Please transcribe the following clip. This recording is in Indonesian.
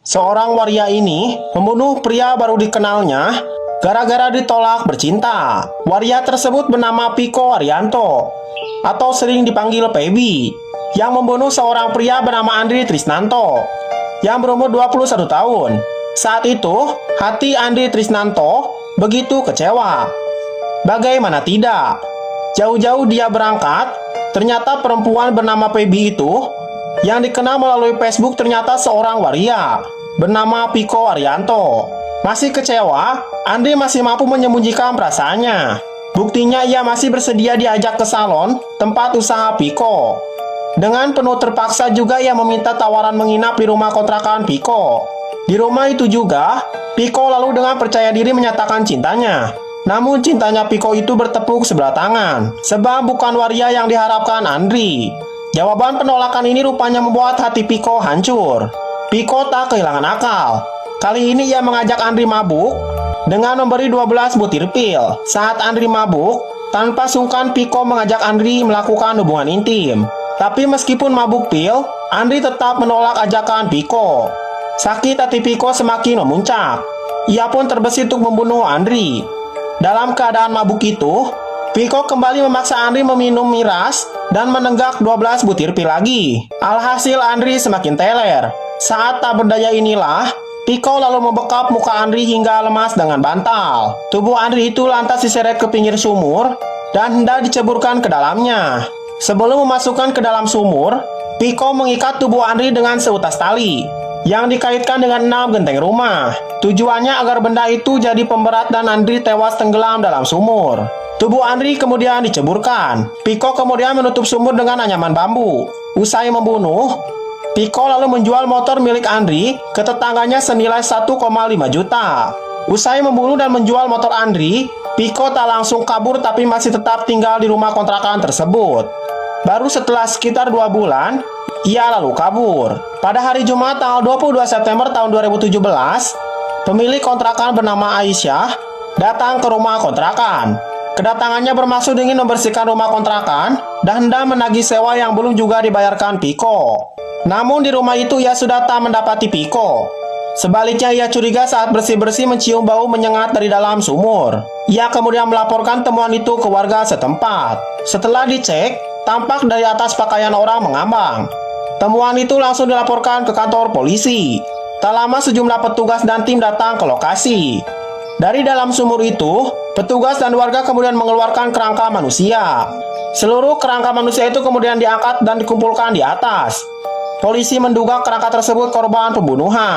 Seorang waria ini membunuh pria baru dikenalnya gara-gara ditolak bercinta. Waria tersebut bernama Piko Arianto atau sering dipanggil Pebi, yang membunuh seorang pria bernama Andri Trisnanto yang berumur 21 tahun. Saat itu, hati Andri Trisnanto begitu kecewa. Bagaimana tidak? Jauh-jauh dia berangkat, ternyata perempuan bernama Pebi itu yang dikenal melalui Facebook ternyata seorang waria bernama Piko Arianto. Masih kecewa, Andri masih mampu menyembunyikan perasaannya. Buktinya ia masih bersedia diajak ke salon tempat usaha Piko. Dengan penuh terpaksa juga ia meminta tawaran menginap di rumah kontrakan Piko. Di rumah itu juga, Piko lalu dengan percaya diri menyatakan cintanya. Namun cintanya Piko itu bertepuk sebelah tangan, sebab bukan waria yang diharapkan Andri. Jawaban penolakan ini rupanya membuat hati Piko hancur. Piko tak kehilangan akal. Kali ini ia mengajak Andri mabuk dengan memberi 12 butir pil. Saat Andri mabuk, tanpa sungkan Piko mengajak Andri melakukan hubungan intim. Tapi meskipun mabuk pil, Andri tetap menolak ajakan Piko. Sakit hati Piko semakin memuncak. Ia pun terbesit untuk membunuh Andri. Dalam keadaan mabuk itu, Piko kembali memaksa Andri meminum miras dan menenggak 12 butir pil lagi. Alhasil Andri semakin teler. Saat tak berdaya inilah, Piko lalu membekap muka Andri hingga lemas dengan bantal. Tubuh Andri itu lantas diseret ke pinggir sumur dan hendak diceburkan ke dalamnya. Sebelum memasukkan ke dalam sumur, Piko mengikat tubuh Andri dengan seutas tali yang dikaitkan dengan 6 genteng rumah. Tujuannya agar benda itu jadi pemberat dan Andri tewas tenggelam dalam sumur. Tubuh Andri kemudian diceburkan. Piko kemudian menutup sumur dengan anyaman bambu. Usai membunuh, Piko lalu menjual motor milik Andri ke tetangganya senilai 1,5 juta. Usai membunuh dan menjual motor Andri, Piko tak langsung kabur tapi masih tetap tinggal di rumah kontrakan tersebut. Baru setelah sekitar 2 bulan, ia lalu kabur. Pada hari Jumat tanggal 22 September tahun 2017, pemilik kontrakan bernama Aisyah datang ke rumah kontrakan. Kedatangannya bermaksud ingin membersihkan rumah kontrakan dan hendak menagih sewa yang belum juga dibayarkan Piko. Namun di rumah itu ia sudah tak mendapati Piko. Sebaliknya ia curiga saat bersih-bersih mencium bau menyengat dari dalam sumur. Ia kemudian melaporkan temuan itu ke warga setempat. Setelah dicek, tampak dari atas pakaian orang mengambang. Temuan itu langsung dilaporkan ke kantor polisi. Tak lama sejumlah petugas dan tim datang ke lokasi. Dari dalam sumur itu, petugas dan warga kemudian mengeluarkan kerangka manusia. Seluruh kerangka manusia itu kemudian diangkat dan dikumpulkan di atas. Polisi menduga kerangka tersebut korban pembunuhan.